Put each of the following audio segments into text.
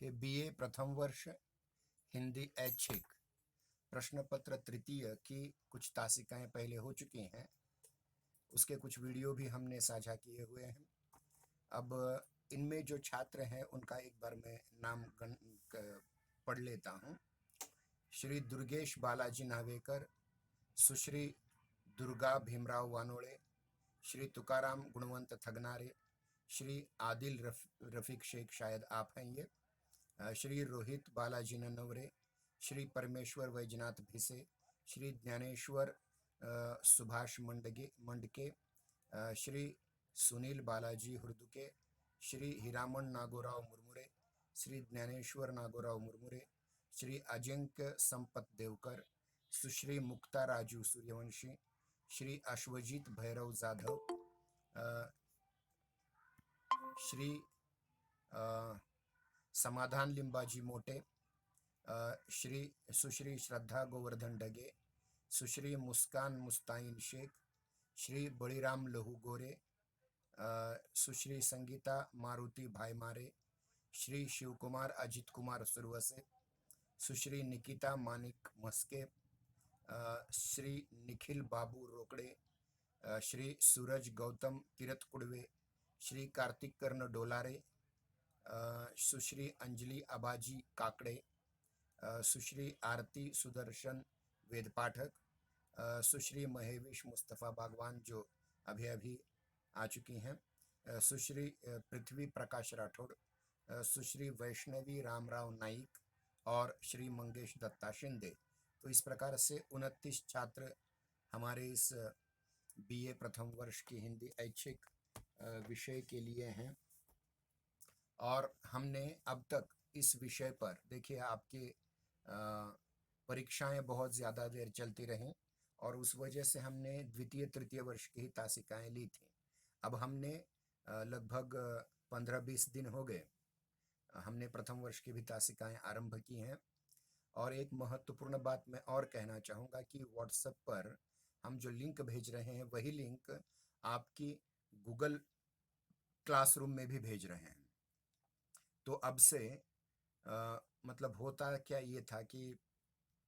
कि बीए प्रथम वर्ष हिंदी ऐच्छिक प्रश्न पत्र तृतीय की कुछ तासिकाएं पहले हो चुकी हैं। उसके कुछ वीडियो भी हमने साझा किए हुए हैं। अब इनमें जो छात्र हैं उनका एक बार मैं नाम पढ़ लेता हूं। श्री दुर्गेश बालाजी नावेकर, सुश्री दुर्गा भीमराव वानोड़े, श्री तुकाराम गुणवंत थगनारे, श्री आदिल रफीक शेख, शायद आप हैं ये, श्री रोहित बालाजी ननवरे, श्री परमेश्वर वैजनाथ भिसे, श्री ज्ञानेश्वर सुभाष मंडके, श्री सुनील बालाजी हुर्दुके, श्री हीरामन नागोराव मुरमुरे, श्री ज्ञानेश्वर नागोराव मुरमुरे, श्री अजिंक्य संपत देवकर, सुश्री मुक्ता राजू सूर्यवंशी, श्री अश्वजीत भैरव जाधव, श्री समाधान लिंबाजी मोटे, श्री सुश्री श्रद्धा गोवर्धन डगे, सुश्री मुस्कान मुस्ताइन शेख, श्री बड़ीराम लहू गोरे, सुश्री संगीता मारुति भाईमारे, श्री शिवकुमार अजित कुमार सुरवसे, सुश्री निकिता मानिक मस्के, श्री निखिल बाबू रोकड़े, श्री सूरज गौतम तीरथ कुड़वे, श्री कार्तिक कर्ण डोलारे, सुश्री अंजलि अबाजी काकड़े, सुश्री आरती सुदर्शन वेद पाठक, सुश्री महेविश मुस्तफ़ा बागवान जो अभी अभी आ चुकी हैं, सुश्री पृथ्वी प्रकाश राठौड़, सुश्री वैष्णवी रामराव नाइक और श्री मंगेश दत्ता शिंदे। तो इस प्रकार से 29 छात्र हमारे इस बीए प्रथम वर्ष की हिंदी ऐच्छिक विषय के लिए हैं। और हमने अब तक इस विषय पर, देखिए आपके परीक्षाएं बहुत ज़्यादा देर चलती रहीं और उस वजह से हमने द्वितीय तृतीय वर्ष की ही तासिकाएं ली थी। अब हमने लगभग 15-20 दिन हो गए हमने प्रथम वर्ष की भी तासिकाएं आरंभ की हैं। और एक महत्वपूर्ण बात मैं और कहना चाहूँगा कि व्हाट्सएप पर हम जो लिंक भेज रहे हैं वही लिंक आपकी गूगल क्लासरूम में भी भेज रहे हैं। तो अब से मतलब होता क्या ये था कि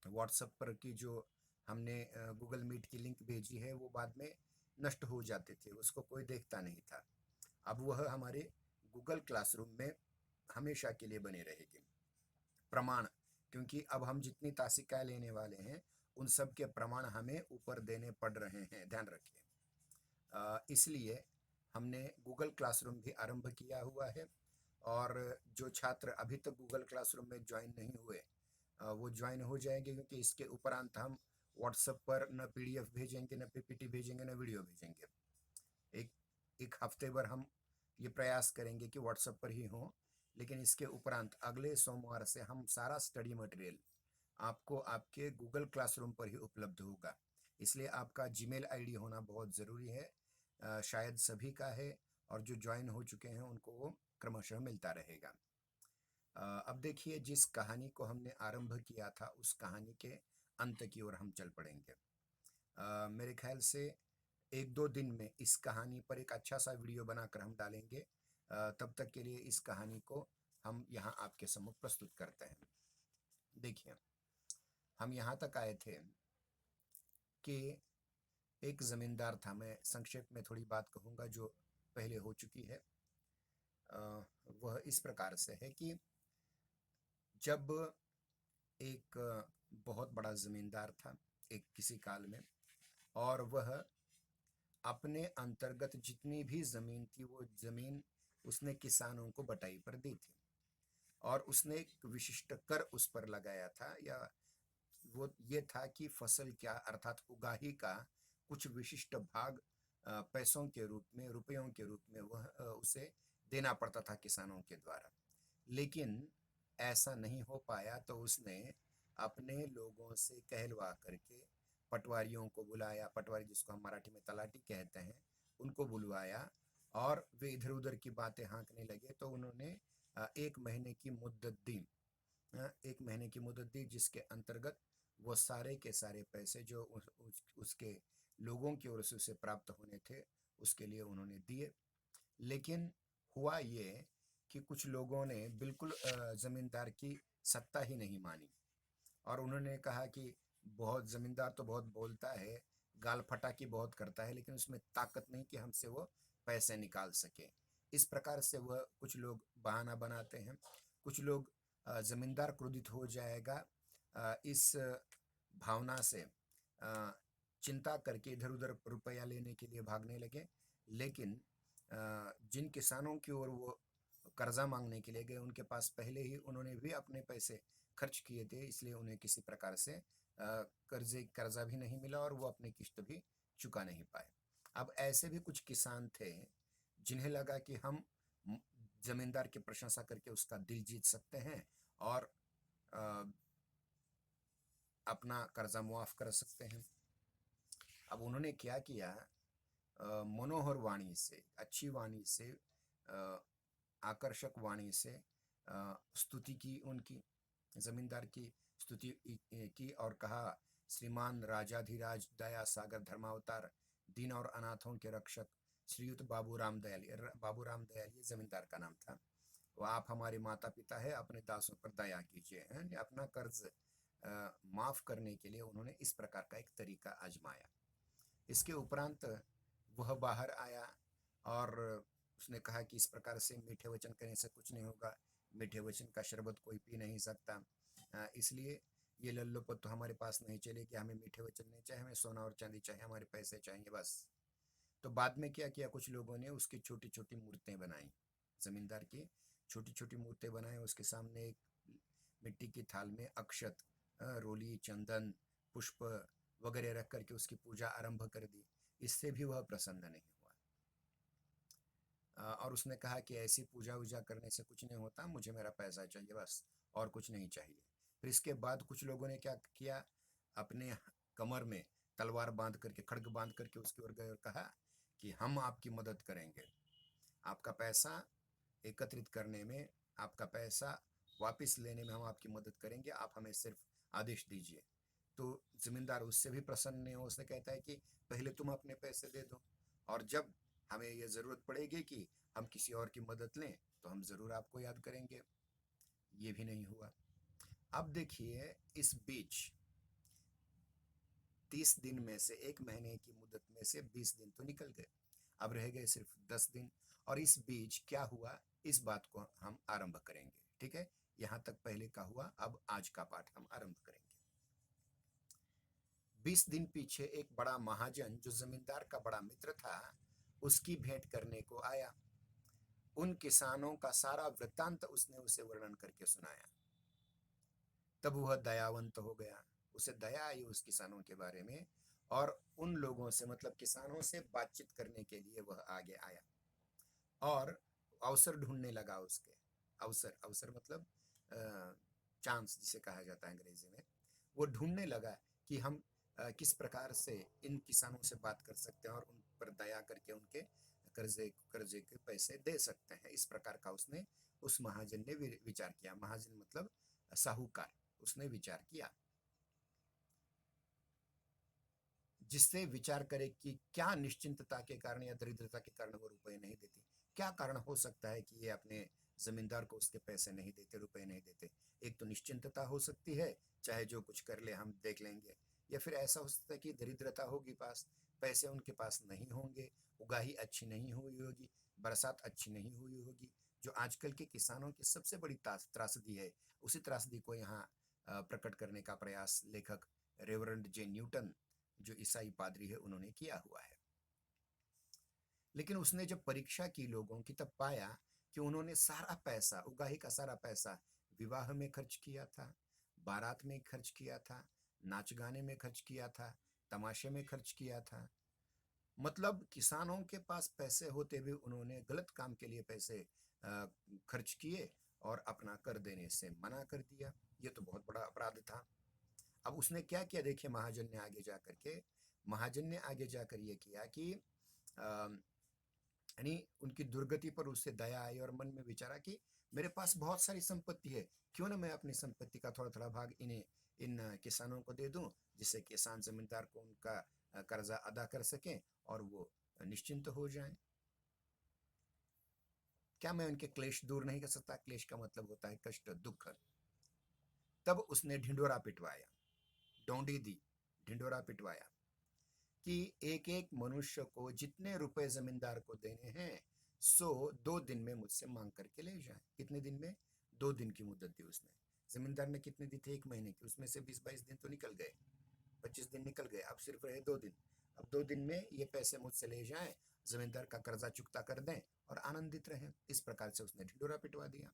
व्हाट्सएप पर की जो हमने गूगल मीट की लिंक भेजी है वो बाद में नष्ट हो जाते थे, उसको कोई देखता नहीं था। अब वह हमारे गूगल क्लासरूम में हमेशा के लिए बने रहेगी प्रमाण, क्योंकि अब हम जितनी तासिकाएं लेने वाले हैं उन सब के प्रमाण हमें ऊपर देने पड़ रहे हैं, ध्यान रखिए। इसलिए हमने गूगल क्लासरूम भी आरंभ किया हुआ है और जो छात्र अभी तक गूगल क्लासरूम में ज्वाइन नहीं हुए वो ज्वाइन हो जाएंगे, क्योंकि इसके उपरांत हम व्हाट्सएप पर न पीडीएफ भेजेंगे, न पीपीटी भेजेंगे, न वीडियो भेजेंगे। एक हफ्ते भर हम ये प्रयास करेंगे कि व्हाट्सएप पर ही हो, लेकिन इसके उपरांत अगले सोमवार से हम सारा स्टडी मटेरियल आपको आपके गूगल क्लासरूम पर ही उपलब्ध होगा। इसलिए आपका जीमेल आईडी होना बहुत ज़रूरी है। शायद सभी का है और जो ज्वाइन हो चुके हैं उनको वो क्रमशः मिलता रहेगा। अब देखिए, जिस कहानी को हमने आरंभ किया था उस कहानी के अंत की ओर हम चल पड़ेंगे। मेरे ख्याल से 1-2 दिन में इस कहानी पर एक अच्छा सा वीडियो बनाकर हम डालेंगे। तब तक के लिए इस कहानी को हम यहाँ आपके सम्मुख प्रस्तुत करते हैं। देखिए, हम यहाँ तक आए थे कि एक ज़मींदार था। मैं संक्षेप में थोड़ी बात कहूँगा जो पहले हो चुकी है। वह इस प्रकार से है कि जब एक बहुत बड़ा ज़मींदार था एक किसी काल में, और वह अपने अंतर्गत जितनी भी ज़मीन थी वो ज़मीन उसने किसानों को बटाई पर दी थी और उसने एक विशिष्ट कर उस पर लगाया था, या वो ये था कि फसल क्या अर्थात उगाही का कुछ विशिष्ट भाग पैसों के रूप में, रुपयों के रूप में वह उसे देना पड़ता था किसानों के द्वारा। लेकिन ऐसा नहीं हो पाया तो उसने अपने लोगों से कहलवा करके पटवारियों को बुलाया, पटवारी जिसको हम मराठी में तलाटी कहते हैं, उनको बुलवाया और वे इधर उधर की बातें हाँकने लगे। तो उन्होंने 1 महीने की मुद्दत दी, 1 महीने की मुद्दत दी, जिसके अंतर्गत वो सारे के सारे पैसे जो उसके लोगों की ओर से उसे प्राप्त होने थे उसके लिए उन्होंने दिए। लेकिन हुआ ये कि कुछ लोगों ने बिल्कुल ज़मींदार की सत्ता ही नहीं मानी और उन्होंने कहा कि बहुत ज़मींदार तो बहुत बोलता है, गाल फटाकी बहुत करता है, लेकिन उसमें ताकत नहीं कि हमसे वो पैसे निकाल सके। इस प्रकार से वह कुछ लोग बहाना बनाते हैं। कुछ लोग ज़मींदार क्रोधित हो जाएगा इस भावना से चिंता करके इधर-उधर रुपया लेने के लिए भागने लगे। लेकिन जिन किसानों की ओर वो कर्जा मांगने के लिए गए, उनके पास पहले ही उन्होंने भी अपने पैसे खर्च किए थे, इसलिए उन्हें किसी प्रकार से कर्जा भी नहीं मिला और वो अपनी किश्त भी चुका नहीं पाए। अब ऐसे भी कुछ किसान थे जिन्हें लगा कि हम जमींदार की प्रशंसा करके उसका दिल जीत सकते हैं और अ, अपना कर्जा मुआफ कर सकते हैं। अब उन्होंने क्या किया, मनोहर वाणी से, अच्छी वाणी से, अ, आकर्षक वाणी से स्तुति की उनकी, जमींदार की स्तुति की और कहा, श्रीमान राजाधिराज दया सागर धर्मावतार दीन और अनाथों के रक्षक श्रीयुत बाबूराम दयाल, बाबूराम दयाल ये जमींदार का नाम था, वो आप हमारे माता पिता है, अपने दासों पर दया कीजिए। अपना कर्ज माफ करने के लिए उन्होंने इस प्रकार का एक तरीका आजमाया। इसके उपरांत वह बाहर आया और उसने कहा कि इस प्रकार से मीठे वचन कहने से कुछ नहीं होगा, मीठे वचन का शरबत कोई पी नहीं सकता, इसलिए ये लल्लोपत तो हमारे पास नहीं चलेगी, हमें मीठे वचन नहीं चाहिए, हमें सोना और चांदी चाहिए, हमारे पैसे चाहिए बस। तो बाद में क्या किया, कुछ लोगों ने उसकी छोटी छोटी मूर्तें बनाई, जमींदार की छोटी छोटी मूर्तें बनाई, उसके सामने एक मिट्टी की थाल में अक्षत, रोली, चंदन, पुष्प वगैरह रख करके उसकी पूजा आरंभ कर दी। इससे भी वह प्रसन्न नहीं हुआ और उसने कहा कि ऐसी पूजा वूजा करने से कुछ नहीं होता, मुझे मेरा पैसा चाहिए बस, और कुछ नहीं चाहिए। फिर इसके बाद कुछ लोगों ने क्या किया, अपने कमर में तलवार बांध करके, खड्ग बांध करके उसकी ओर गए और कहा कि हम आपकी मदद करेंगे, आपका पैसा एकत्रित करने में, आपका पैसा वापस लेने में हम आपकी मदद करेंगे, आप हमें सिर्फ आदेश दीजिए। तो जमींदार उससे भी प्रसन्न नहीं हो, उसने कहता है कि पहले तुम अपने पैसे दे दो और जब हमें ये ज़रूरत पड़ेगी कि हम किसी और की मदद लें तो हम ज़रूर आपको याद करेंगे। ये भी नहीं हुआ। अब देखिए, इस बीच 30 दिन में से, एक महीने की मुद्दत में से 20 दिन तो निकल गए, अब रह गए सिर्फ 10 दिन। और इस बीच क्या हुआ, इस बात को हम आरंभ करेंगे। ठीक है, यहाँ तक पहले का हुआ, अब आज का पाठ हम आरंभ करेंगे। 20 दिन पीछे एक बड़ा महाजन जो जमींदार का बड़ा मित्र था, उसकी भेंट करने को आया। उन किसानों का सारा वृत्तांत उसने उसे वर्णन करके सुनाया। तब वह दयावंत हो गया, उसे दया आई उस किसानों के बारे में और उन लोगों से, मतलब किसानों से बातचीत करने के लिए वह आगे आया और अवसर ढूंढने लगा उसके। अवसर, अवसर मतलब चांस जिसे कहा जाता है अंग्रेजी में। वो ढूंढने लगा कि हम किस प्रकार से इन किसानों से बात कर सकते हैं और उन पर दया करके उनके कर्जे कर्जे के पैसे दे सकते हैं। इस प्रकार का उसने, उस महाजन ने विचार किया। महाजन मतलब साहूकार। उसने विचार किया, जिससे विचार करे कि क्या निश्चिंतता के कारण या दरिद्रता के कारण वो रुपए नहीं देती, क्या कारण हो सकता है कि ये अपने जमींदार को उसके पैसे नहीं देते, रुपए नहीं देते। एक तो निश्चिंतता हो सकती है, चाहे जो कुछ कर ले हम देख लेंगे, या फिर ऐसा हो सकता है कि दरिद्रता होगी पास, पैसे उनके पास नहीं होंगे, उगाही अच्छी नहीं हुई होगी, बरसात अच्छी नहीं हुई होगी, जो आजकल के किसानों की सबसे बड़ी त्रासदी है। उसी त्रासदी को यहाँ प्रकट करने का प्रयास लेखक रेवरेंड जे न्यूटन, जो ईसाई पादरी है, उन्होंने किया हुआ है। लेकिन उसने जब परीक्षा की लोगों की, तब पाया कि उन्होंने सारा पैसा, उगाही का सारा पैसा विवाह में खर्च किया था, बारात में खर्च किया था, नाच गाने में खर्च किया था, तमाशे में खर्च किया था। मतलब किसानों के पास पैसे होते हुए उन्होंने गलत काम के लिए पैसे खर्च किए और अपना कर देने से मना कर दिया। ये तो बहुत बड़ा अपराध था। अब उसने क्या किया, देखिए, महाजन ने आगे जा करके, महाजन ने आगे जाकर ये किया कि यानी उनकी दुर्गति पर उससे दया आई और मन में विचारा कि मेरे पास बहुत सारी संपत्ति है, क्यों ना मैं अपनी संपत्ति का थोड़ा थोड़ा भाग इन्हें, इन किसानों को दे दूं, जिससे किसान जमींदार को उनका कर्जा अदा कर सकें और वो निश्चिंत हो जाएं। क्या मैं उनके क्लेश दूर नहीं कर सकता? क्लेश का मतलब होता है कष्ट, दुख। तब उसने ढिंढोरा पिटवाया, डोंडी दी, ढिंढोरा पिटवाया कि एक एक मनुष्य को जितने रुपए जमींदार को देने हैं सो 2 दिन में मुझसे मांग करके ले जाए। कितने दिन में? 2 दिन की मुद्दत दी उसने। जमींदार ने कितने दी थे? 1 महीने की, उसमें से 20-22 दिन तो निकल गए, 25 दिन निकल गए, अब सिर्फ रहे 2 दिन। अब 2 दिन में ये पैसे मुझसे ले जाएं, जमींदार का कर्जा चुकता कर दें और आनंदित रहें। इस प्रकार से उसने ढिंडोरा पिटवा दिया।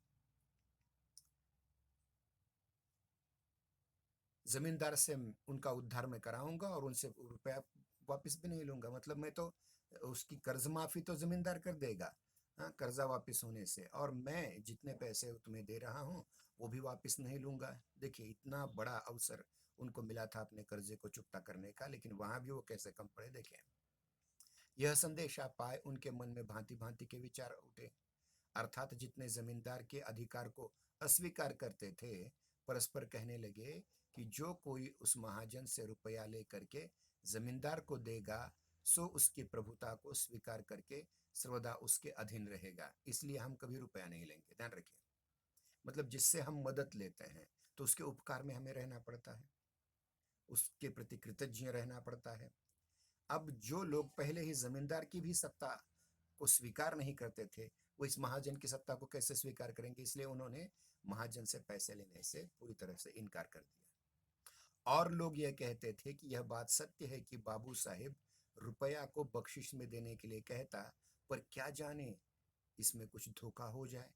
जमींदार से उनका उद्धार मैं कराऊंगा और उनसे रुपया वापस भी नहीं लूंगा। मतलब मैं तो उसकी कर्ज माफी तो जमींदार कर देगा, हाँ, कर्जा वापस होने से, और मैं जितने पैसे तुम्हें दे रहा हूँ वो भी वापस नहीं लूंगा। देखिए इतना बड़ा अवसर उनको मिला था अपने कर्जे को चुकता करने का, लेकिन वहां भी वो कैसे कम पड़े। देखें, यह संदेश आप पाए उनके मन में भांति भांति के विचार उठे। अर्थात जितने जमींदार के अधिकार को अस्वीकार करते थे, परस्पर कहने लगे कि जो कोई उस महाजन से रुपया लेकर के जमींदार को देगा सो उसकी प्रभुता को स्वीकार करके सर्वदा उसके अधीन रहेगा, इसलिए हम कभी रुपया नहीं लेंगे। ध्यान रखिए, मतलब जिससे हम मदद लेते हैं तो उसके उपकार में हमें रहना पड़ता है, उसके प्रति कृतज्ञ रहना पड़ता है। अब जो लोग पहले ही जमींदार की भी सत्ता को स्वीकार नहीं करते थे, वो इस महाजन की सत्ता को कैसे स्वीकार करेंगे? इसलिए उन्होंने महाजन से पैसे लेने से पूरी तरह से इनकार कर दिया। और लोग यह कहते थे कि यह बात सत्य है कि बाबू साहेब रुपया को बख्शिश में देने के लिए कहता, पर क्या जाने इसमें कुछ धोखा हो जाए।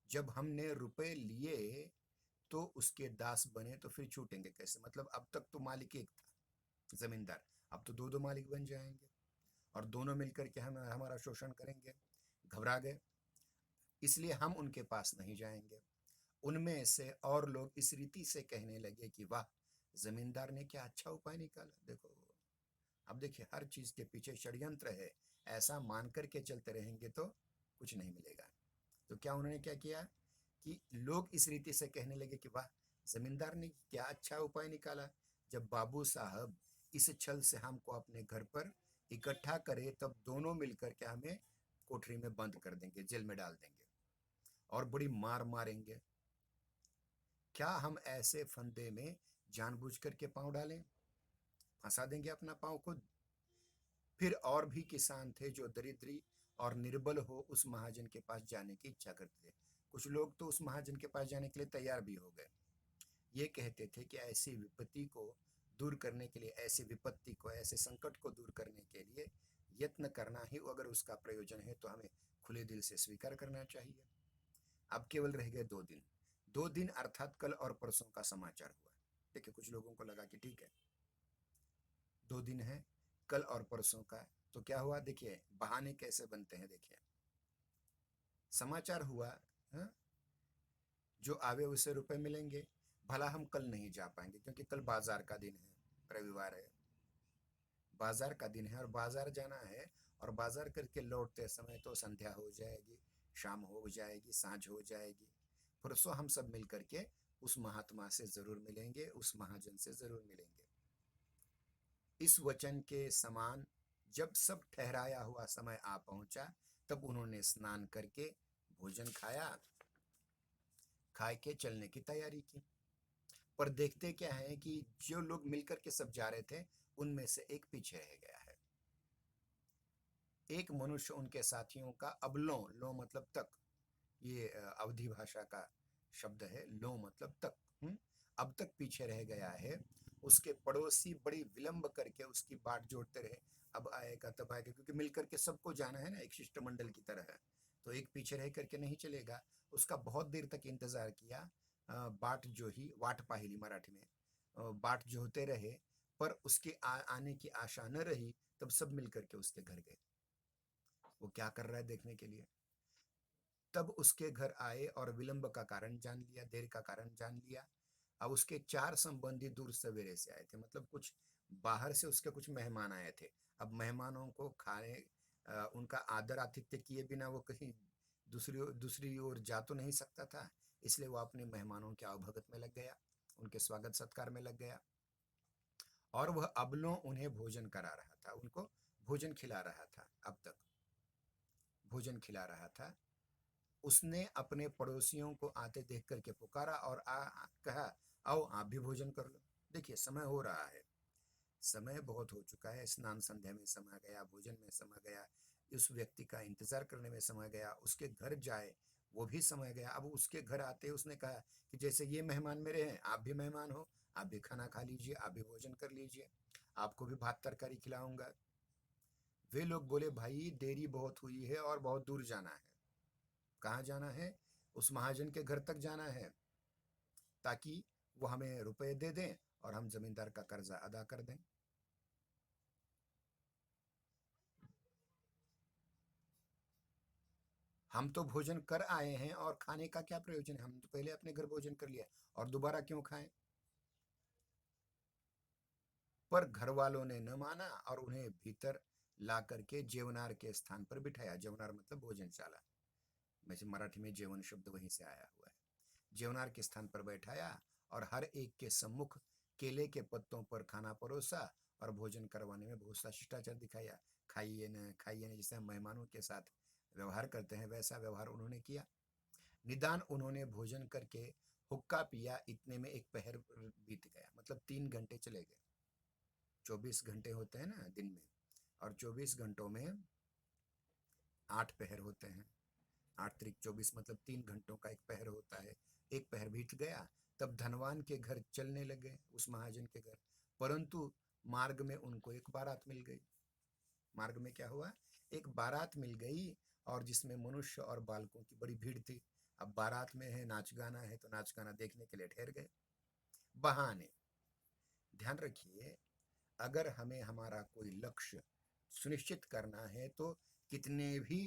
जब हमने रुपए लिए तो उसके दास बने तो फिर छूटेंगे कैसे? मतलब अब तक तो मालिक एक था, जमींदार, अब तो दो दो मालिक बन जाएंगे और दोनों मिलकर के हम हमारा शोषण करेंगे। घबरा गए, इसलिए हम उनके पास नहीं जाएंगे। उनमें से और लोग इस रीति से कहने लगे कि वाह, जमींदार ने क्या अच्छा उपाय निकाला। देखो, अब देखिए हर चीज के पीछे षड्यंत्र है, ऐसा मान करके चलते रहेंगे तो कुछ नहीं मिलेगा। तो क्या उन्होंने क्या किया कि लोग इस रीति से कहने लगे कि वाह, जमींदार ने क्या अच्छा उपाय निकाला। जब बाबू साहब इस छल से हमको अपने घर पर इकट्ठा करे तब दोनों मिलकर के हमें कोठरी में बंद कर देंगे, जेल में डाल देंगे और बड़ी मार मारेंगे। क्या हम ऐसे फंदे में जानबूझ करके पांव डालें? फंसा देंगे अपना पांव खुद। फिर और भी किसान थे जो दरिद्री और निर्बल हो उस महाजन के पास जाने की इच्छा करते थे। कुछ लोग तो उस महाजन के पास जाने के लिए तैयार भी हो गए। ये कहते थे कि ऐसी विपत्ति को दूर करने के लिए, ऐसी विपत्ति को, ऐसे संकट को दूर करने के लिए यत्न करना ही अगर उसका प्रयोजन है तो हमें खुले दिल से स्वीकार करना चाहिए। अब केवल रह गए 2 दिन। 2 दिन अर्थात कल और परसों का समाचार हुआ। देखिए कुछ लोगों को लगा कि ठीक है 2 दिन है, कल और परसों का, तो क्या हुआ? देखिए बहाने कैसे बनते हैं। देखिए समाचार हुआ, हाँ, जो आवे उसे रुपए मिलेंगे। भला हम कल नहीं जा पाएंगे क्योंकि कल बाजार का दिन है, रविवार है, बाजार का दिन है और बाजार जाना है, और बाजार करके लौटते समय तो संध्या हो जाएगी, शाम हो जाएगी, सांझ हो जाएगी। परसों हम सब मिल करके उस महात्मा से जरूर मिलेंगे, उस महाजन से जरूर मिलेंगे। इस वचन के समान जब सब ठहराया हुआ समय आ पहुंचा तब उन्होंने स्नान करके भोजन खाया, खाए के चलने की तैयारी की। पर देखते क्या है कि जो लोग मिलकर के सब जा रहे थे उनमें से एक पीछे रह गया है। एक मनुष्य उनके साथियों का अब लो, लो मतलब तक, ये अवधी भाषा का शब्द है, लो मतलब तक, अब तक पीछे रह गया है। उसके पड़ोसी बड़ी विलंब करके उसकी बाट जोड़ते रहे, अब आएगा तब आएगा, क्योंकि मिलकर के सबको जाना है ना, एक शिष्टमंडल की तरह है। तो एक पीछे रह करके नहीं चलेगा। उसका बहुत देर तक इंतजार किया, बाट जो ही वाट पाहिली मराठी में, बाट जोहते रहे, पर उसके आने की आशा न रही। तब सब मिल करके उसके घर गए, वो क्या कर रहा है देखने के लिए। तब उसके घर आए और विलंब का कारण जान लिया, देर का कारण जान लिया। अब उसके 4 संबंधी दूर सवेरे से आए थे, मतलब कुछ बाहर से उसके कुछ मेहमान आए थे। अब मेहमानों को खाने, उनका आदर आतिथ्य किए बिना वो कहीं दूसरी दूसरी ओर जा तो नहीं सकता था, इसलिए वो अपने मेहमानों के आवभगत में लग गया, उनके स्वागत सत्कार में लग गया। और वह अबलों उन्हें भोजन करा रहा था, उनको भोजन खिला रहा था, अब तक भोजन खिला रहा था। उसने अपने पड़ोसियों को आते देख करके पुकारा और कहा, आओ आप भी भोजन कर लो। देखिए समय हो रहा है, समय बहुत हो चुका है, स्नान संध्या में समय गया, भोजन में समय गया, उस व्यक्ति का इंतजार करने में समय गया, उसके घर जाए वो भी समय गया। अब उसके घर आते उसने कहा कि जैसे ये मेहमान मेरे हैं, आप भी मेहमान हो, आप भी खाना खा लीजिए, आप भी भोजन कर लीजिए, आपको भी भात तरकारी खिलाऊंगा। वे लोग बोले, भाई देरी बहुत हुई है और बहुत दूर जाना है। कहाँ जाना है? उस महाजन के घर तक जाना है, ताकि वो हमें रुपए दे दें और हम जमींदार का कर्जा अदा कर दें। हम तो भोजन कर आए हैं और खाने का क्या प्रयोजन है? हम तो पहले अपने घर भोजन कर लिया और दोबारा क्यों खाएं? पर घर वालों ने न माना और उन्हें भीतर ला करके जेवनार के स्थान पर बिठाया। जेवनार मतलब भोजनशाला, वैसे मराठी में जेवन शब्द वहीं से आया हुआ है। जेवनार के स्थान पर बैठाया और हर एक के सम्मुख केले के पत्तों पर खाना परोसा और भोजन करवाने में बहुत सा शिष्टाचार दिखाया। खाइए न, जैसे हम मेहमानों के साथ व्यवहार करते हैं वैसा व्यवहार उन्होंने किया। निदान उन्होंने भोजन करके हुक्का पिया, इतने में एक पहर बीत गया, मतलब 3 घंटे चले गए। 24 घंटे होते हैं ना दिन में, और 24 घंटों में 8 पहर होते हैं। 8 त्रिक 24 मतलब 3 घंटों का एक पहर होता है। एक पहर बीत गया, तब धनवान के घर चलने लगे, उस महाजन के घर। परंतु मार्ग में उनको एक बारात मिल गई। मार्ग में क्या हुआ? एक बारात मिल गई, और जिसमें मनुष्य और बालकों की बड़ी भीड़ थी। अब बारात में है, नाच गाना है, तो नाच गाना देखने के लिए ठहर गए। बहाने। ध्यान रखिए, अगर हमें हमारा कोई लक्ष्य सुनिश्चित करना है तो कितने भी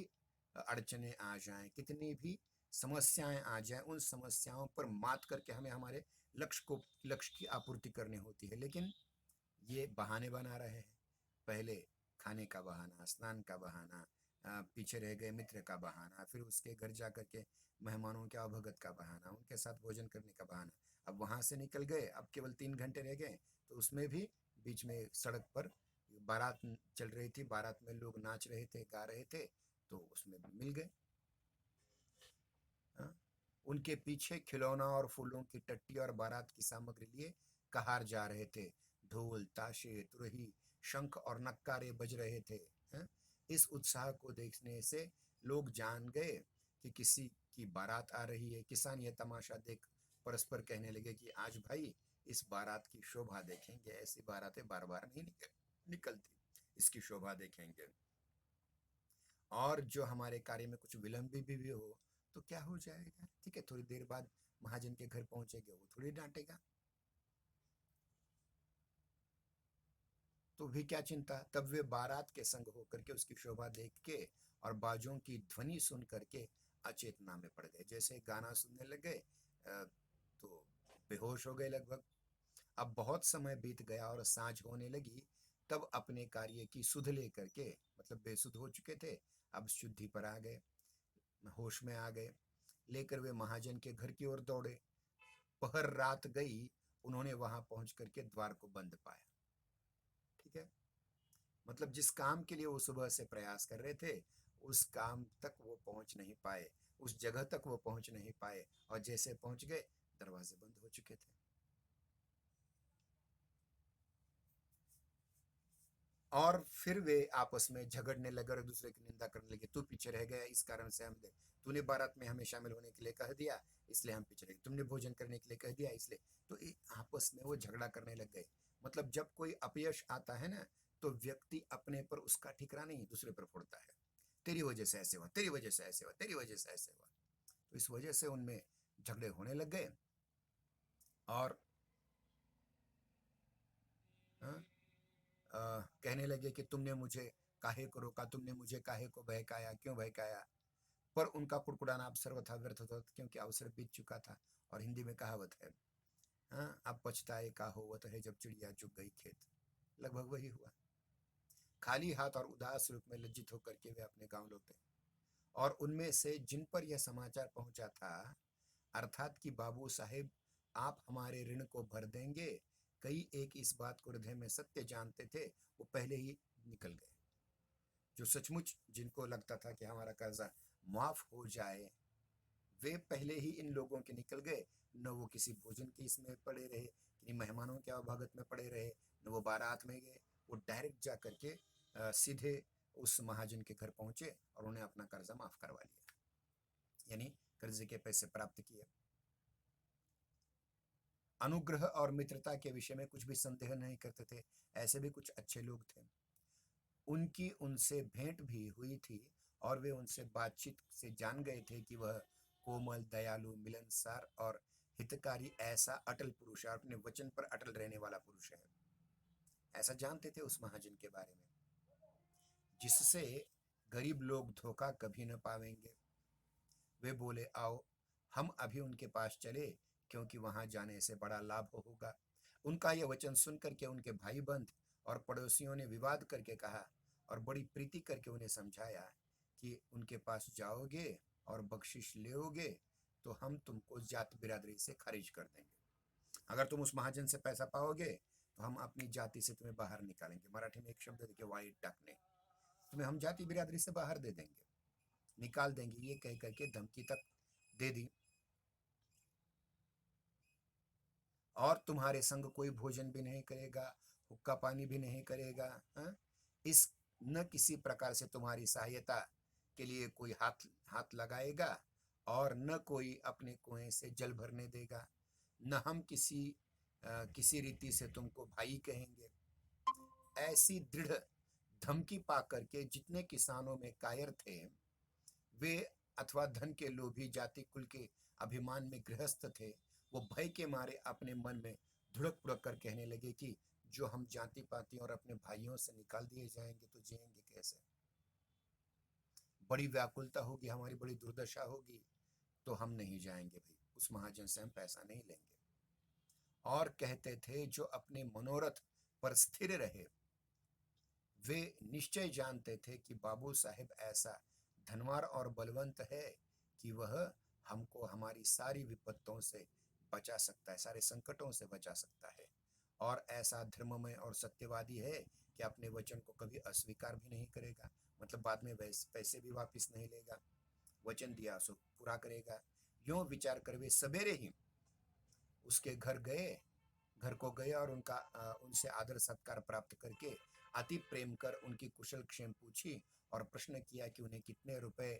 अड़चने आ जाएं, कितनी भी समस्याएं आ जाएं, उन समस्याओं पर मात करके हमें हमारे लक्ष्य की आपूर्ति करनी होती है। लेकिन ये बहाने बना रहे हैं। पहले खाने का बहाना, स्नान का बहाना, पीछे रह गए मित्र का बहाना, फिर उसके घर जा करके मेहमानों के अवभगत का बहाना, उनके साथ भोजन करने का बहाना। अब वहां से निकल गए, अब केवल 3 घंटे रह गए, तो उसमें भी बीच में सड़क पर बारात चल रही थी, बारात में लोग नाच रहे थे, गा रहे थे, तो उसमें मिल गए। हाँ? उनके पीछे खिलौना और फूलों की टट्टी और बारात की सामग्री लिए कहार जा रहे थे। ढोल ताशे तुरही शंख और नक्कारे बज रहे थे। हाँ? इस उत्साह को देखने से लोग जान गए कि किसी की बारात आ रही है। किसान यह तमाशा देख परस्पर कहने लगे कि आज भाई इस बारात की शोभा देखेंगे, ऐसी बारातें बार बार नहीं निकलती, इसकी शोभा देखेंगे। और जो हमारे कार्य में कुछ विलंब भी हो तो क्या हो जाएगा? ठीक है, थोड़ी देर बाद महाजन के घर पहुंचेंगे, वो थोड़ी डांटेगा, तो भी क्या चिंता। तब वे बारात के संग होकर के उसकी शोभा देख के और बाजों की ध्वनि सुन करके अचेतना में पड़ गए। जैसे गाना सुनने लगे तो बेहोश हो गए लगभग। अब बहुत समय बीत गया और सांझ होने लगी, तब अपने कार्य की सुध लेकर के, मतलब बेसुध हो चुके थे, अब शुद्धि पर आ गए, होश में आ गए। लेकर वे महाजन के घर की ओर दौड़े। पहर रात गई, उन्होंने वहां पहुंच करके द्वार को बंद पाया। ठीक है, मतलब जिस काम के लिए वो सुबह से प्रयास कर रहे थे, उस काम तक वो पहुंच नहीं पाए, उस जगह तक वो पहुंच नहीं पाए, और जैसे पहुंच गए दरवाजे बंद हो चुके थे। और फिर वे आपस में झगड़ने लगे और एक दूसरे की निंदा करने लगे। तू पीछे रह गया, इस कारण से हम तूने बारात में हमें शामिल होने के लिए कह दिया, इसलिए हम पीछे रह गए। तुमने भोजन करने के लिए कह दिया, इसलिए। तो आपस में वो झगड़ा करने लग गए। मतलब जब कोई अपयश आता है ना, तो व्यक्ति अपने पर उसका ठिकरा नहीं दूसरे पर फोड़ता है। तेरी वजह से ऐसे हुआ, तेरी वजह से ऐसे हुआ, तेरी वजह से ऐसे हुआ। तो इस वजह से उनमें झगड़े होने लग गए। और हाँ, कहने लगे कि तुमने मुझे काहे को रोका, तुमने मुझे काहे को बहकाया, क्यों बहकाया। पर उनका कुड़कुड़ाना अब सर्वथा व्यर्थ होता, क्योंकि अवसर बीत चुका था। और हिंदी में कहावत है, हाँ, अब पछताए का होवत है जब चिड़िया चुग गई खेत। लगभग वही हुआ। खाली हाथ और उदास रूप में लज्जित होकर के वे अपने गांव लौटे। और उनमें से जिन पर यह समाचार पहुंचा था, अर्थात कि बाबू साहेब आप हमारे ऋण को भर देंगे, कई एक इस बात को हृदय में सत्य जानते थे, वो पहले ही निकल गए। जो सचमुच जिनको लगता था कि हमारा कर्जा माफ हो जाए, वे पहले ही इन लोगों के निकल गए, न वो किसी भोजन की इसमें पड़े रहे, किन्हीं मेहमानों के अवभगत में पड़े रहे, न वो बारात में गए। वो डायरेक्ट जा करके सीधे उस महाजन के घर पहुंचे और उन्हें अपना कर्जा माफ करवा लिया, यानी कर्जे के पैसे प्राप्त किए। अनुग्रह और मित्रता के विषय में कुछ भी संदेह नहीं करते थे। ऐसे भी कुछ अच्छे लोग थे, उनकी उनसे भेंट भी हुई थी और वे उनसे बातचीत से जान गए थे कि वह कोमल, दयालु, मिलनसार और हितकारी ऐसा अटल पुरुष है, अपने वचन पर अटल रहने वाला पुरुष है। ऐसा जानते थे उस महाजन के बारे में, जिससे गरीब लोग धोखा कभी न पावेंगे। वे बोले, आओ हम अभी उनके पास चले, क्योंकि वहां जाने से बड़ा लाभ होगा। उनका यह वचन सुनकर के उनके भाई बंद और पड़ोसियों ने विवाद करके कहा और बड़ी प्रीति करके उन्हें समझाया कि उनके पास जाओगे और बख्शिश लेओगे तो हम तुमको जात बिरादरी से खारिज कर देंगे। अगर तुम उस महाजन से पैसा पाओगे तो हम अपनी जाति से तुम्हें बाहर निकालेंगे। मराठी में एक शब्द देखिए, वाइट टाकने, तुम्हें हम जाति बिरादरी से बाहर दे देंगे, निकाल देंगे, ये कह करके धमकी तक दे दी। और तुम्हारे संग कोई भोजन भी नहीं करेगा, हुक्का पानी भी नहीं करेगा, इस न किसी प्रकार से तुम्हारी सहायता के लिए कोई हाथ हाथ लगाएगा और न कोई अपने कुएं से जल भरने देगा, न हम किसी रीति से तुमको भाई कहेंगे। ऐसी दृढ़ धमकी पा करके जितने किसानों में कायर थे, वे अथवा धन के लोभी जाति कुल के अभिमान में गृहस्थ थे, वो भय के मारे अपने मन में धुड़क पुड़क कर कहने लगे कि जो हम जाति पाति और अपने भाइयों से निकाल दिए जाएंगे तो जिएंगे कैसे। बड़ी व्याकुलता होगी, हमारी बड़ी दुर्दशा होगी, तो हम नहीं जाएंगे भाई, उस महाजन से हम पैसा नहीं लेंगे। और कहते थे जो अपने मनोरथ पर स्थिर रहे, वे निश्चय जानते थे कि बाबू साहेब ऐसा धनवार और बलवंत है कि वह हमको हमारी सारी विपत्तों से बचा सकता है, सारे संकटों से बचा सकता है। और ऐसा धर्ममय और सत्यवादी है कि अपने वचन को कभी अस्वीकार भी नहीं करेगा, मतलब बाद में पैसे भी वापस नहीं लेगा, वचन दिया सो पूरा करेगा। यूं विचार कर वे सवेरे ही उसके घर को गए और उनसे आदर सत्कार प्राप्त करके अति प्रेम कर उनकी कुशल क्षेम पूछी और प्रश्न किया कि उन्हें कितने रुपए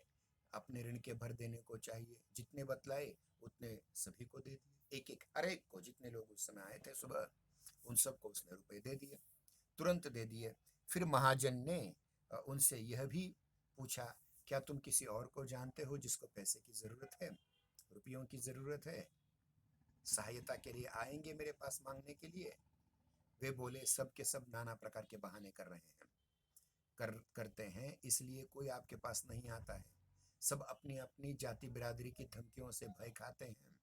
अपने ऋण के भर देने को चाहिए। जितने बतलाए उतने सभी को दे दिए, एक एक हर एक को, जितने लोग उस समय आए थे सुबह, उन सबको उसने रुपए दे दिए, तुरंत दे दिए। फिर महाजन ने उनसे यह भी पूछा, क्या तुम किसी और को जानते हो जिसको पैसे की जरूरत है, रुपयों की जरूरत है, सहायता के लिए आएंगे मेरे पास मांगने के लिए। वे बोले, सब के सब नाना प्रकार के बहाने कर रहे हैं, करते हैं, इसलिए कोई आपके पास नहीं आता है। सब अपनी अपनी जाति बिरादरी की धमकियों से भय खाते हैं।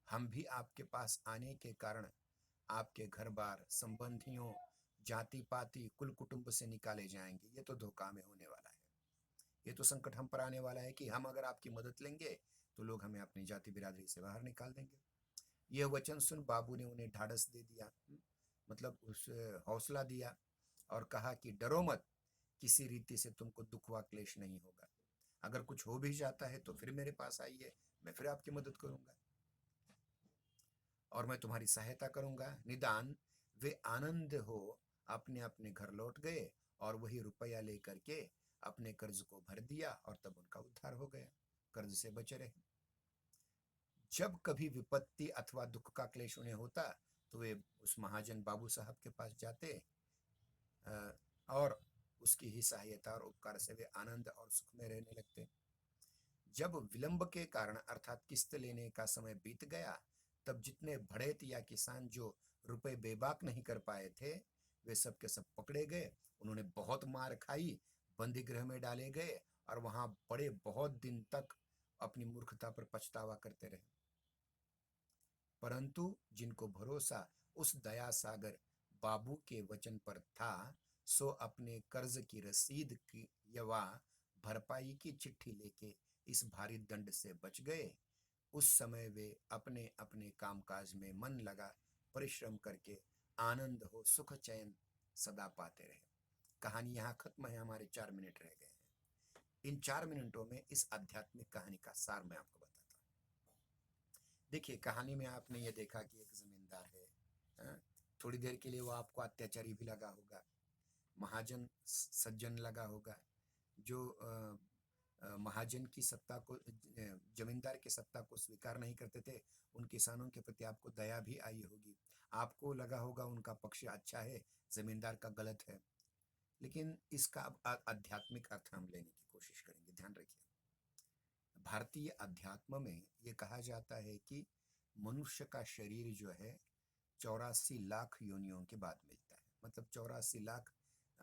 हम भी आपके पास आने के कारण आपके घर बार, संबंधियों, जाति पाति, कुल कुटुंब से निकाले जाएंगे। ये तो धोखा में होने वाला है, ये तो संकट हम पर आने वाला है कि हम अगर आपकी मदद लेंगे तो लोग हमें अपनी जाति बिरादरी से बाहर निकाल देंगे। यह वचन सुन बाबू ने उन्हें ढाढ़स दे दिया, मतलब उस हौसला दिया और कहा कि डरो मत, किसी रीति से तुमको दुख व क्लेश नहीं होगा। अगर कुछ हो भी जाता है तो फिर मेरे पास आइए, मैं फिर आपकी मदद करूंगा और मैं तुम्हारी सहायता करूंगा। निदान वे आनंद हो अपने अपने घर लौट गए और वही रुपया लेकर के अपने कर्ज को भर दिया और तब उनका उद्धार हो गया, कर्ज से बचे रहे। जब कभी विपत्ति अथवा दुख का क्लेश उन्हें होता तो वे उस महाजन बाबू साहब के पास जाते और उसकी ही सहायता और उपकार से वे आनंद और सुख में रहने लगते। जब विलंब के कारण अर्थात किस्त लेने का समय बीत गया, तब जितने भड़ेत या किसान जो रुपए बेबाक नहीं कर पाए थे, वे सब के सब पकड़े गए। उन्होंने बहुत मार खाई, बंदी गृह में डाले गए और वहां बड़े बहुत दिन तक अपनी मूर्खता पर पछतावा करते रहे। परंतु जिनको भरोसा उस दया सागर बाबू के वचन पर था, सो अपने कर्ज की रसीद की यवा भरपाई की चिट्ठी लेके इस भारी दंड से बच गए। उस समय वे अपने अपने कामकाज में मन लगा परिश्रम करके आनंद हो सुख चैन सदा पाते रहे। कहानी यहाँ खत्म है, हमारे 4 मिनट रह गए हैं। इन 4 मिनटों में इस आध्यात्मिक कहानी का सार मैं आपको बताता देखिए, कहानी में आपने ये देखा कि एक जमींदार है, हाँ? थोड़ी देर के लिए वो आपको अत्याचारी भी लगा होगा, महाजन सज्जन लगा होगा, जो महाजन की सत्ता को, जमींदार की सत्ता को स्वीकार नहीं करते थे, उन किसानों के प्रति आपको दया भी आई होगी, आपको लगा होगा उनका पक्ष अच्छा है, जमींदार का गलत है। लेकिन इसका अब आध्यात्मिक अर्थ हम लेने की कोशिश करेंगे। ध्यान रखिए, भारतीय अध्यात्म में ये कहा जाता है कि मनुष्य का शरीर जो है 84 लाख योनियों के बाद मिलता है। मतलब 84 लाख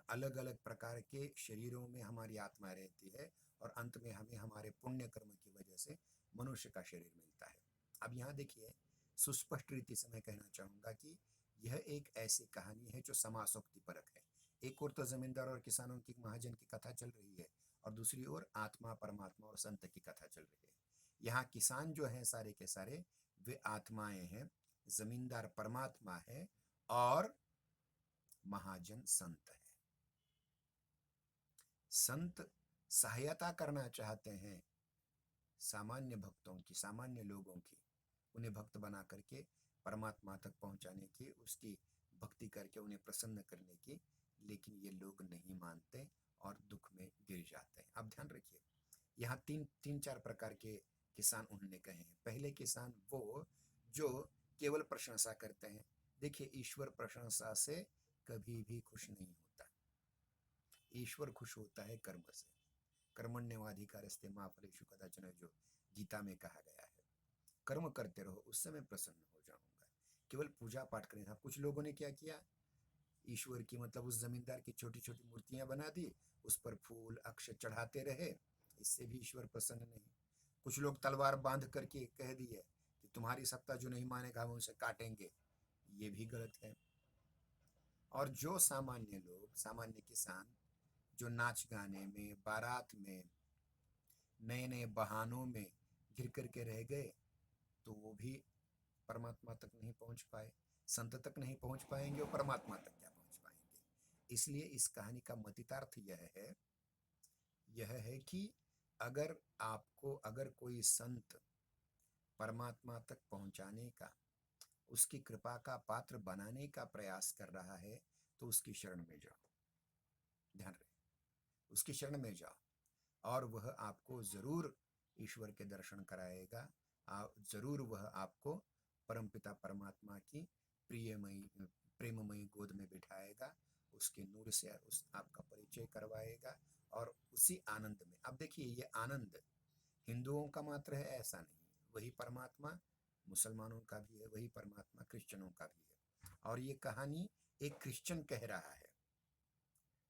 अलग अलग प्रकार के शरीरों में हमारी आत्मा रहती है, और अंत में हमें हमारे पुण्य कर्म की वजह से मनुष्य का शरीर मिलता है। अब यहाँ देखिए, सुस्पष्ट रीति से मैं कहना चाहूँगा कि यह एक ऐसी कहानी है जो समासोक्ति परक है। एक ओर तो जमींदार और किसानों की, महाजन की कथा चल रही है, और दूसरी ओर आत्मा, परमात्मा और संत की कथा चल रही है। यहाँ किसान जो हैं सारे के सारे, वे आत्माएं हैं, जमींदार परमात्मा है, और महाजन संत है। संत सहायता करना चाहते हैं सामान्य भक्तों की, सामान्य लोगों की, उन्हें भक्त बना करके परमात्मा तक पहुंचाने की, उसकी भक्ति करके उन्हें प्रसन्न करने की, लेकिन ये लोग नहीं मानते और दुख में गिर जाते हैं। अब ध्यान रखिए, यहाँ तीन चार प्रकार के किसान उन्होंने कहे हैं। पहले किसान वो जो केवल प्रशंसा करते हैं। देखिए, ईश्वर प्रशंसा से कभी भी खुश नहीं होता। ईश्वर खुश होता है कर्म से। कर्मण्येवाधिकारस्ते मा फलेषु कदाचन, जो गीता में कहा गया है। कर्म करते रहो, उससे मैं प्रसन्न हो जाऊंगा। केवल पूजा पाठ करें। हाँ, कुछ लोगों ने क्या किया, ईश्वर की, मतलब उस जमींदार की छोटी छोटी मूर्तियां बना दी, उस पर फूल अक्षत चढ़ाते रहे, इससे भी ईश्वर प्रसन्न नहीं। कुछ लोग तलवार बांध करके कह दिए कि तुम्हारी सत्ता जो नहीं मानेगा हम उसे काटेंगे, ये भी गलत है। और जो सामान्य लोग, सामान्य किसान, जो नाच गाने में, बारात में, नए नए बहानों में घिर करके रह गए, तो वो भी परमात्मा तक नहीं पहुंच पाए, संत तक नहीं पहुंच पाएंगे, और परमात्मा तक क्या पहुंच पाएंगे। इसलिए इस कहानी का मतितार्थ यह है कि अगर कोई संत परमात्मा तक पहुंचाने का, उसकी कृपा का पात्र बनाने का प्रयास कर रहा है, तो उसकी शरण में जाओ। ध्यान रहे, उसकी शरण में जाओ, और वह आपको जरूर ईश्वर के दर्शन कराएगा। जरूर वह आपको परमपिता परमात्मा की प्रियमयी, प्रेममयी गोद में बिठाएगा, उसके नूर से उस आपका परिचय करवाएगा, और उसी आनंद में। अब देखिए, ये आनंद हिंदुओं का मात्र है ऐसा नहीं, वही परमात्मा मुसलमानों का भी है, वही परमात्मा क्रिश्चियनों का भी है। और ये कहानी एक क्रिश्चियन कह रहा है,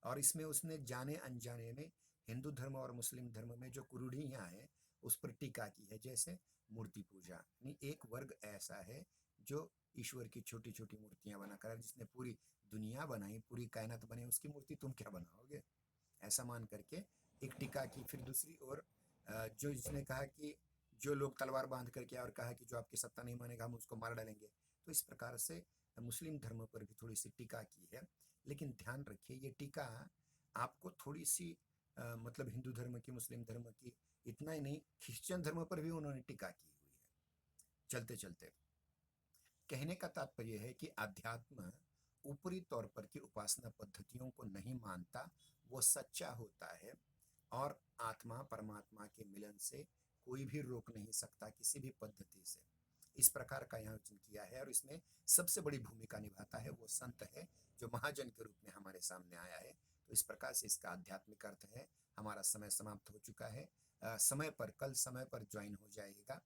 और इसमें उसने जाने अनजाने में हिंदू धर्म और मुस्लिम धर्म में जो कुरूढ़ियां हैं उस पर टीका की है। जैसे मूर्ति पूजा, यानी एक वर्ग ऐसा है जो ईश्वर की छोटी छोटी मूर्तियां बनाकर, जिसने पूरी दुनिया बनाई, पूरी कायनात बने, उसकी मूर्ति तुम क्या बनाओगे, ऐसा मान करके एक टीका की। फिर दूसरी ओर जो जिसने कहा कि जो लोग तलवार बांध करके, और कहा कि जो आपकी सत्ता नहीं मानेगा हम उसको मार डालेंगे। तो इस प्रकार से मुस्लिम धर्म पर भी थोड़ी सी टीका की है। लेकिन ध्यान रखिए, ये टीका आपको थोड़ी सी मतलब हिंदू धर्म की, मुस्लिम धर्म की, इतना ही नहीं, क्रिश्चियन धर्म पर भी उन्होंने टीका की हुई है। चलते चलते कहने का तात्पर्य है कि अध्यात्म ऊपरी तौर पर की उपासना पद्धतियों को नहीं मानता, वो सच्चा होता है, और आत्मा परमात्मा के मिलन से कोई भी रोक नहीं सकता किसी भी पद्धति से। इस प्रकार का यहाँ वचन किया है, और इसमें सबसे बड़ी भूमिका निभाता है वो संत है, जो महाजन के रूप में हमारे सामने आया है। तो इस प्रकार से इसका आध्यात्मिक अर्थ है। हमारा समय समाप्त हो चुका है। कल समय पर ज्वाइन हो जाइएगा,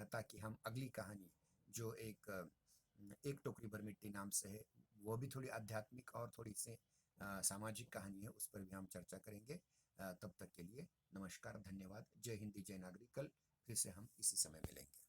ताकि हम अगली कहानी, जो एक टोकरी भर मिट्टी नाम से है, वो भी थोड़ी आध्यात्मिक और थोड़ी सी सामाजिक कहानी है, उस पर भी हम चर्चा करेंगे। तब तक के लिए नमस्कार, धन्यवाद, जय हिंदी, जय नागरिक। कल फिर से हम इसी समय मिलेंगे।